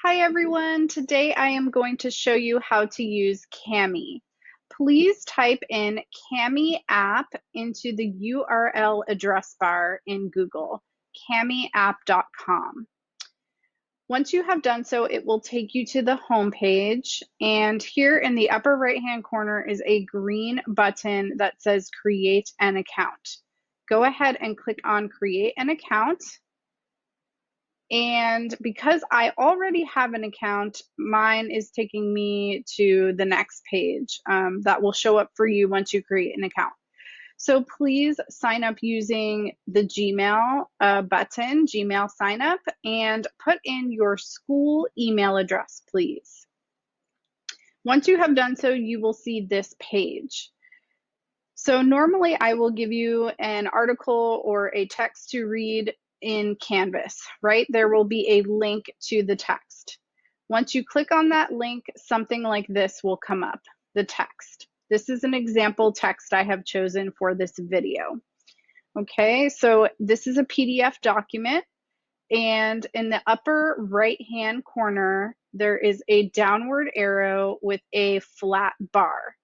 Hi everyone, today I am going to show you how to use Kami. Please type in Kami app into the URL address bar in Google, kamiapp.com. Once you have done so, it will take you to the home page, and here in the upper right hand corner is a green button that says create an account. Go ahead and click on create an account. And because I already have an account, mine is taking me to the next page that will show up for you once you create an account. So please sign up using the Gmail button, Gmail sign up, and put in your school email address, please. Once you have done so, you will see this page. So normally I will give you an article or a text to read in Canvas, right? There will be a link to the text. Once you click on that link, something like this will come up, the text. This is an example text I have chosen for this video. Okay, so this is a PDF document, and in the upper right-hand corner, there is a downward arrow with a flat bar.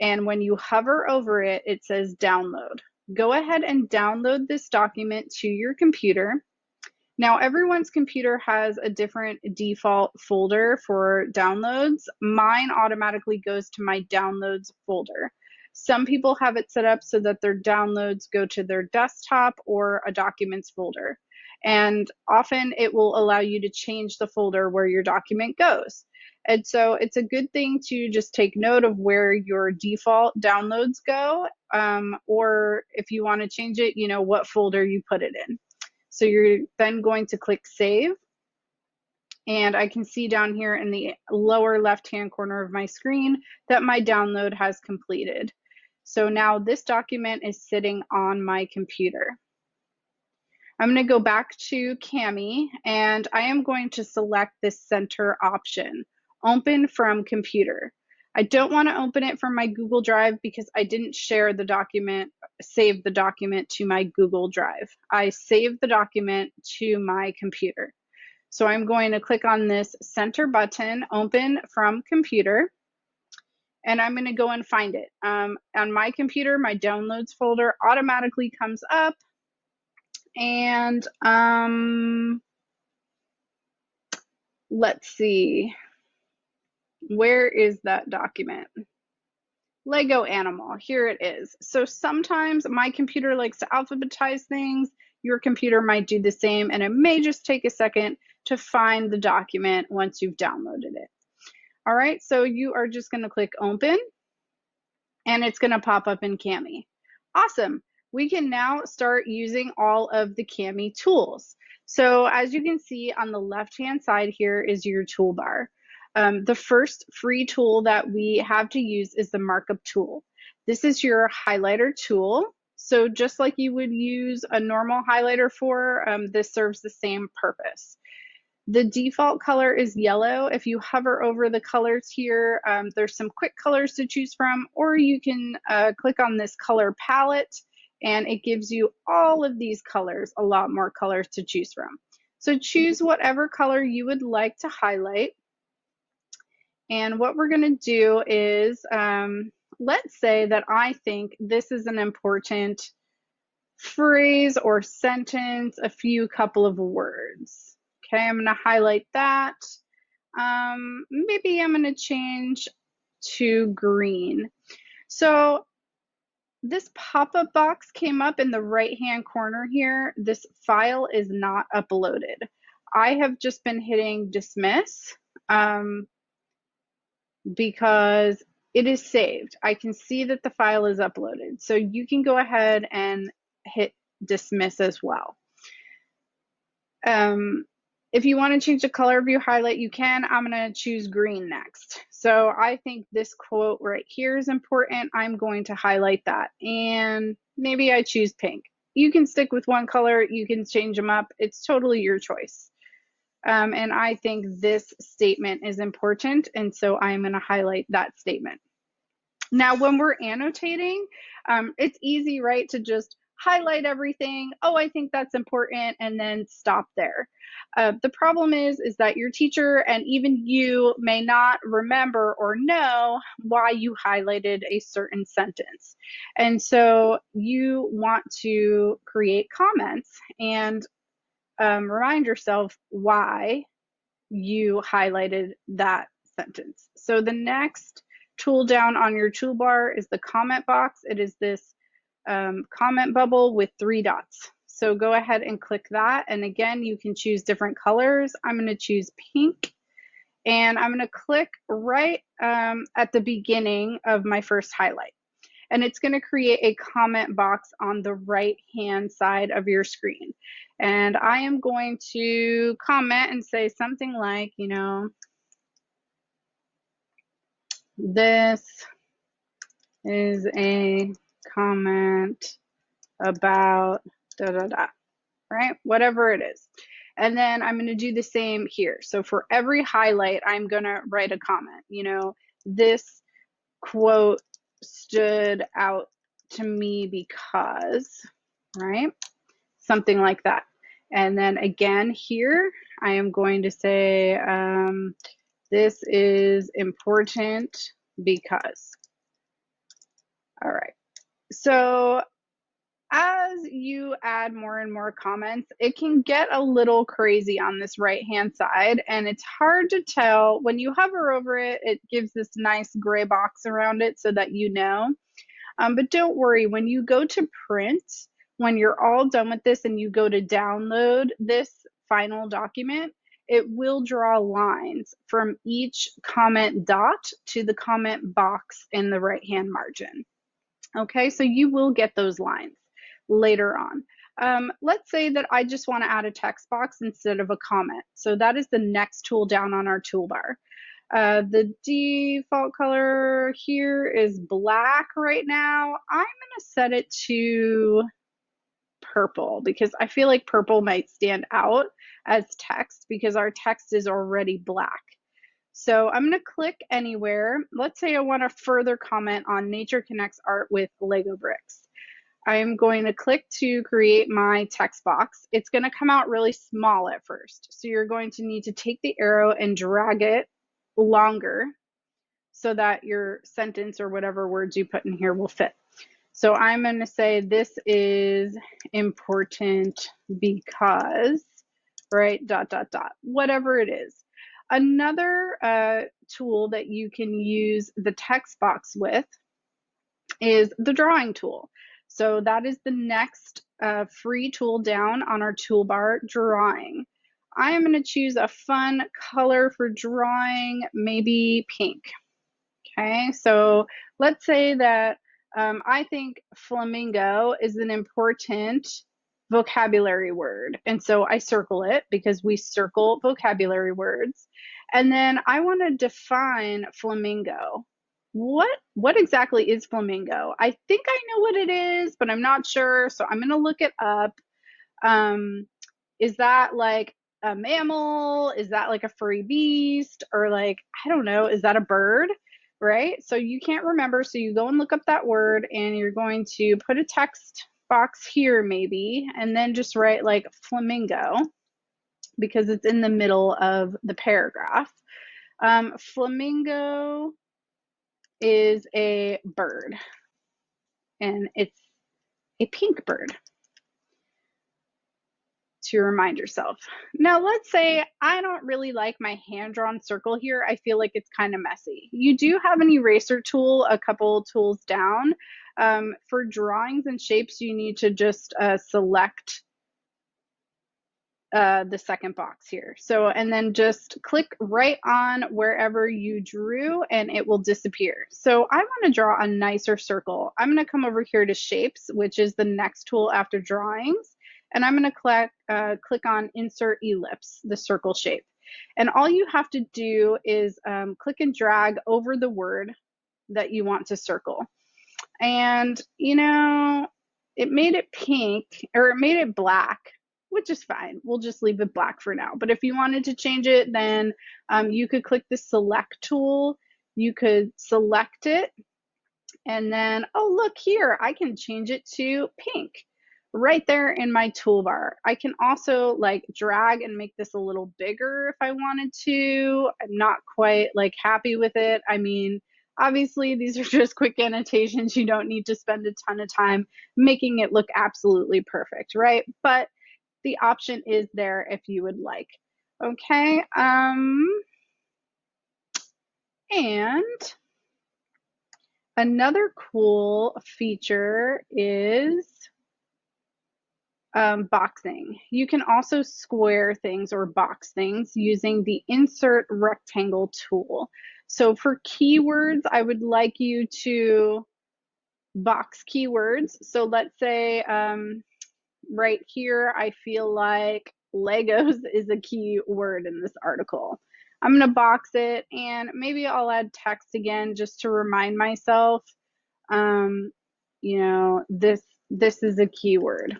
And when you hover over it, it says download. Go ahead and download this document to your computer. Now, everyone's computer has a different default folder for downloads. Mine automatically goes to my downloads folder. Some people have it set up so that their downloads go to their desktop or a documents folder. And often it will allow you to change the folder where your document goes. And so it's a good thing to just take note of where your default downloads go, or if you want to change it, what folder you put it in. So you're then going to click Save. And I can see down here in the lower left-hand corner of my screen that my download has completed. So now this document is sitting on my computer. I'm going to go back to Kami, and I am going to select this center option, open from computer. I don't want to open it from my Google Drive because I didn't share the document, save the document to my Google Drive. I saved the document to my computer. So I'm going to click on this center button, open from computer, and I'm going to go and find it. On my computer, my downloads folder automatically comes up. And let's see, where is that document? Lego animal, here it is. So sometimes my computer likes to alphabetize things. Your computer might do the same, and it may just take a second to find the document once you've downloaded it. All right, so you are just going to click open, and it's going to pop up in Kami. Awesome. We can now start using all of the Kami tools. So as you can see on the left-hand side here is your toolbar. The first free tool that we have to use is the markup tool. This is your highlighter tool. So just like you would use a normal highlighter for, this serves the same purpose. The default color is yellow. If you hover over the colors here, there's some quick colors to choose from, or you can click on this color palette, and it gives you all of these colors, a lot more colors to choose from. So choose whatever color you would like to highlight. And what we're going to do is, let's say that I think this is an important phrase or sentence, a few couple of words. Okay, I'm going to highlight that. Maybe I'm going to change to green. So this pop-up box came up in the right-hand corner here. This file is not uploaded. I have just been hitting dismiss because it is saved. I can see that the file is uploaded. So you can go ahead and hit dismiss as well. If you want to change the color of your highlight, you can. I'm going to choose green next. So I think this quote right here is important. I'm going to highlight that. And maybe I choose pink. You can stick with one color. You can change them up. It's totally your choice. And I think this statement is important. And so I'm going to highlight that statement. Now, when we're annotating, it's easy, right, to just highlight everything. Oh, I think that's important, and then stop there. The problem is that your teacher and even you may not remember or know why you highlighted a certain sentence. And so you want to create comments and remind yourself why you highlighted that sentence. So the next tool down on your toolbar is the comment box. It is this comment bubble with 3 dots. So go ahead and click that. And again, you can choose different colors. I'm going to choose pink. And I'm going to click right at the beginning of my first highlight. And it's going to create a comment box on the right-hand side of your screen. And I am going to comment and say something like, you know, this is a comment about da da da, right? Whatever it is. And then I'm going to do the same here. So for every highlight, I'm going to write a comment. You know, this quote stood out to me because, right? Something like that. And then again here, I am going to say, this is important because. All right. So as you add more and more comments, it can get a little crazy on this right-hand side, and it's hard to tell. When you hover over it, it gives this nice gray box around it so that you know. But don't worry, when you go to print, when you're all done with this and you go to download this final document, it will draw lines from each comment dot to the comment box in the right-hand margin. Okay, so you will get those lines later on. Let's say that I just want to add a text box instead of a comment. So that is the next tool down on our toolbar. The default color here is black right now. I'm going to set it to purple because I feel like purple might stand out as text because our text is already black. So I'm going to click anywhere. Let's say I want to further comment on Nature Connects art with Lego bricks. I'm going to click to create my text box. It's going to come out really small at first. So you're going to need to take the arrow and drag it longer so that your sentence or whatever words you put in here will fit. So I'm going to say this is important because, right, dot, dot, dot, whatever it is. Another tool that you can use the text box with is the drawing tool. So that is the next free tool down on our toolbar, drawing. I am going to choose a fun color for drawing, maybe pink. Okay, so let's say that I think flamingo is an important vocabulary word. And so I circle it because we circle vocabulary words. And then I want to define flamingo. What exactly is flamingo? I think I know what it is, but I'm not sure. So I'm going to look it up. Is that like a mammal? Is that like a furry beast? Or like, I don't know, is that a bird? Right? So you can't remember. So you go and look up that word and you're going to put a text box here maybe, and then just write like flamingo because it's in the middle of the paragraph. Flamingo is a bird and it's a pink bird to remind yourself. Now, let's say I don't really like my hand-drawn circle here. I feel like it's kind of messy. You do have an eraser tool a couple tools down. For drawings and shapes, you need to just select the second box here. So, and then just click right on wherever you drew and it will disappear. So I want to draw a nicer circle. I'm going to come over here to shapes, which is the next tool after drawings. And I'm going to click on insert ellipse, the circle shape. And all you have to do is click and drag over the word that you want to circle. And, you know, it made it pink, or it made it black, which is fine. We'll just leave it black for now. But if you wanted to change it, then you could click the select tool. You could select it. And then, oh, look here, I can change it to pink. right there in my toolbar. I can also like drag and make this a little bigger if I wanted to. I'm not quite like happy with it. I mean, obviously these are just quick annotations. You don't need to spend a ton of time making it look absolutely perfect, right? But the option is there if you would like. Okay, and another cool feature is boxing. You can also square things or box things using the insert rectangle tool. So for keywords, I would like you to box keywords. So let's say right here, I feel like Legos is a key word in this article. I'm going to box it, and maybe I'll add text again just to remind myself, um, you know, this is a keyword.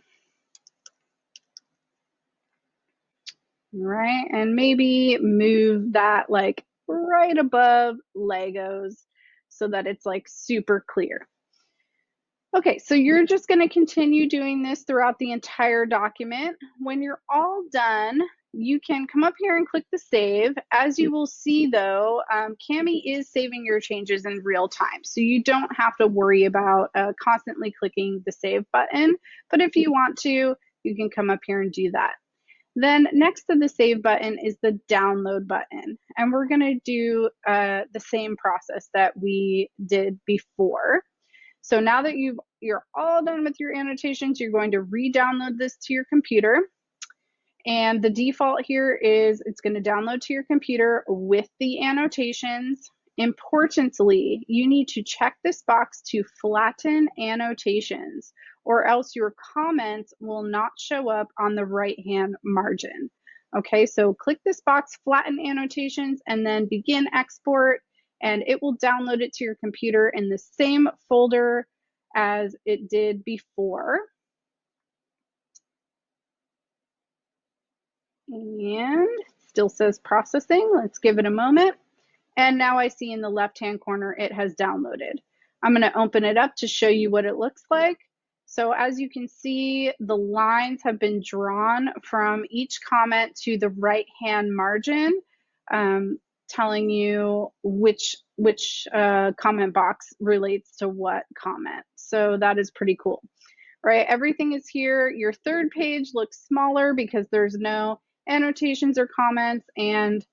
Right, and maybe move that like right above Legos so that it's like super clear. Okay, so you're just going to continue doing this throughout the entire document. When you're all done, you can come up here and click the save. As you will see though, Kami is saving your changes in real time, so you don't have to worry about constantly clicking the save button, but if you want to, you can come up here and do that. Then next to the save button is the download button, and we're going to do the same process that we did before. So now that you're all done with your annotations, you're going to re-download this to your computer. And the default here is it's going to download to your computer with the annotations. Importantly, you need to check this box to flatten annotations, or else your comments will not show up on the right-hand margin. Okay, so click this box, flatten annotations, and then begin export, and it will download it to your computer in the same folder as it did before. And still says processing. Let's give it a moment. And now I see in the left-hand corner it has downloaded. I'm going to open it up to show you what it looks like. So as you can see, the lines have been drawn from each comment to the right-hand margin, telling you which comment box relates to what comment. So that is pretty cool, right? Everything is here. Your third page looks smaller because there's no annotations or comments, and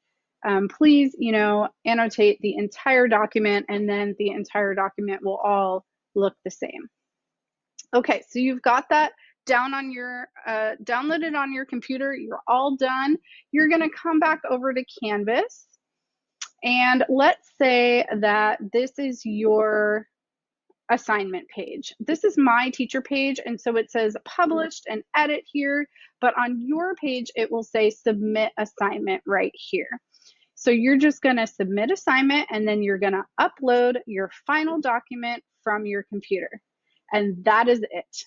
please, you know, annotate the entire document, and then the entire document will all look the same. Okay, so you've got that down on your downloaded on your computer. You're all done. You're going to come back over to Canvas, and let's say that this is your assignment page. This is my teacher page, and so it says published and edit here, but on your page it will say submit assignment right here. So you're just going to submit assignment, and then you're going to upload your final document from your computer, and that is it.